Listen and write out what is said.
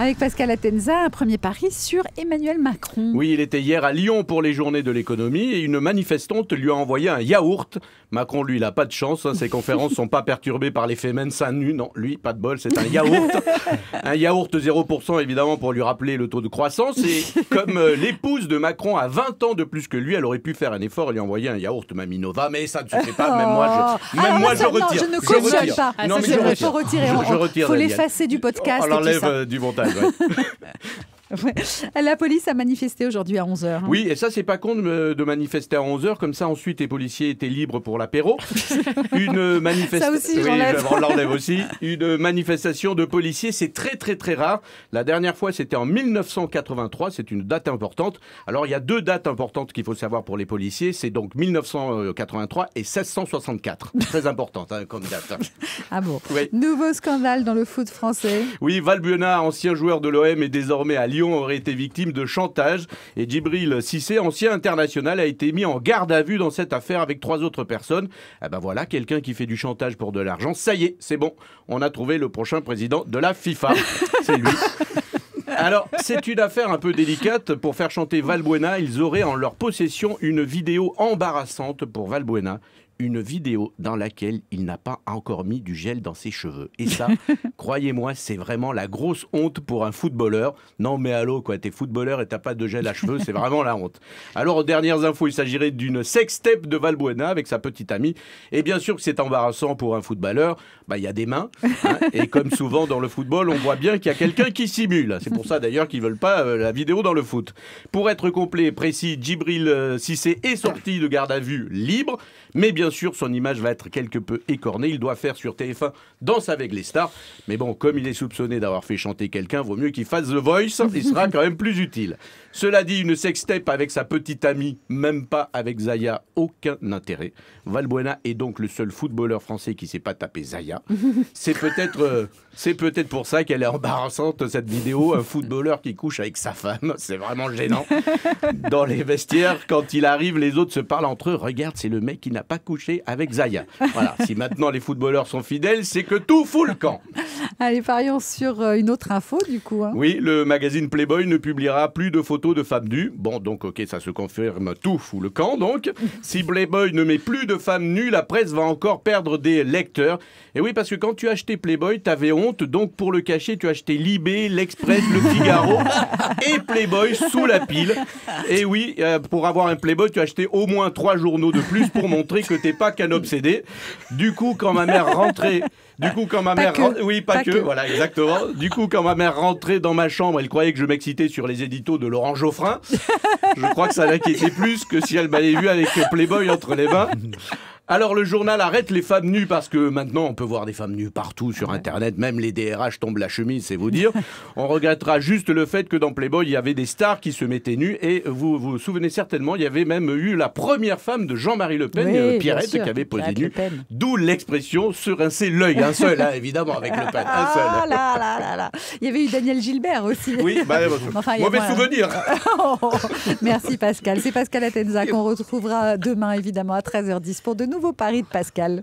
Avec Pascal Atenza, un premier pari sur Emmanuel Macron. Oui, il était hier à Lyon pour les journées de l'économie et une manifestante lui a envoyé un yaourt. Macron, lui, il n'a pas de chance. Ses conférences ne sont pas perturbées par les fémènes seins nus. Non, lui, pas de bol, c'est un yaourt. Un yaourt 0%, évidemment, pour lui rappeler le taux de croissance. Et comme l'épouse de Macron a 20 ans de plus que lui, elle aurait pu faire un effort et lui envoyer un yaourt Maminova. Mais ça ne se fait pas, même moi, je retire. Non, je ne cautionne pas. Non, mais je faut retirer. Je retire. Il faut l'effacer du podcast. On l'enlève du montage. Ouais. Ouais. La police a manifesté aujourd'hui à 11h. Oui, et ça, c'est pas con de manifester à 11h. Comme ça, ensuite, les policiers étaient libres pour l'apéro. Une manifestation. Ça aussi, j'enlève. Oui, on l'enlève aussi. Une manifestation de policiers, c'est très, très, très rare. La dernière fois, c'était en 1983. C'est une date importante. Alors, il y a deux dates importantes qu'il faut savoir pour les policiers. C'est donc 1983 et 1664. Très importante comme date. Ah bon. Oui. Nouveau scandale dans le foot français. Oui, Valbuena, ancien joueur de l'OM et désormais à Lyon, aurait été victime de chantage. Et Djibril Cissé, ancien international, a été mis en garde à vue dans cette affaire avec 3 autres personnes. Eh ben voilà, quelqu'un qui fait du chantage pour de l'argent. Ça y est, c'est bon. On a trouvé le prochain président de la FIFA. C'est lui. Alors, c'est une affaire un peu délicate. Pour faire chanter Valbuena, ils auraient en leur possession une vidéo embarrassante pour Valbuena. Une vidéo dans laquelle il n'a pas encore mis du gel dans ses cheveux. Et ça, croyez-moi, c'est vraiment la grosse honte pour un footballeur. Non mais allô, quoi, t'es footballeur et t'as pas de gel à cheveux, c'est vraiment la honte. Alors, aux dernières infos, il s'agirait d'une sextape de Valbuena avec sa petite amie. Et bien sûr que c'est embarrassant pour un footballeur. Il y a des mains. Et comme souvent dans le football, on voit bien qu'il y a quelqu'un qui simule. C'est pour ça d'ailleurs qu'ils veulent pas la vidéo dans le foot. Pour être complet et précis, Djibril Cissé est sorti de garde à vue libre. Mais bien sûr, son image va être quelque peu écornée. Il doit faire sur TF1 Danse avec les stars. Mais bon, comme il est soupçonné d'avoir fait chanter quelqu'un, vaut mieux qu'il fasse The Voice. Il sera quand même plus utile. Cela dit, une sextape avec sa petite amie, même pas avec Zaya, aucun intérêt. Valbuena est donc le seul footballeur français qui ne s'est pas tapé Zaya. C'est peut-être pour ça qu'elle est embarrassante, cette vidéo. Un footballeur qui couche avec sa femme, c'est vraiment gênant. Dans les vestiaires, quand il arrive, les autres se parlent entre eux. Regarde, c'est le mec qui n'a pas couché avec Zaya. Voilà, si maintenant les footballeurs sont fidèles, c'est que tout fout le camp. Allez, parions sur une autre info, du coup. Oui, le magazine Playboy ne publiera plus de photos de femmes nues. Bon, donc, ok, ça se confirme, tout fout le camp, donc. Si Playboy ne met plus de femmes nues, la presse va encore perdre des lecteurs. Et oui, parce que quand tu as acheté Playboy, t'avais honte, donc pour le cacher, tu as acheté Libé, l'Express, le Figaro et Playboy sous la pile. Et oui, pour avoir un Playboy, tu as acheté au moins 3 journaux de plus pour montrer que t'es pas qu'un obsédé. Du coup, quand ma mère rentrait... Oui, pas que, voilà, exactement. Du coup, quand ma mère rentrait dans ma chambre, elle croyait que je m'excitais sur les éditos de Laurent Geoffrin. Je crois que ça l'inquiétait plus que si elle m'avait vu avec Playboy entre les mains. Alors le journal arrête les femmes nues parce que maintenant on peut voir des femmes nues partout sur Internet, même les DRH tombent la chemise, c'est vous dire. On regrettera juste le fait que dans Playboy il y avait des stars qui se mettaient nues et vous vous souvenez certainement, il y avait même eu la première femme de Jean-Marie Le Pen, oui, Pierrette, qui avait posé nue. D'où l'expression se rincer l'œil, un seul, hein, évidemment avec Le Pen, un seul. Là. Il y avait eu Daniel Gilbert aussi. Oui, mauvais souvenir. Merci Pascal, c'est Pascal Atenza qu'on retrouvera demain évidemment à 13h10 pour de nouveaux paris de Pascal.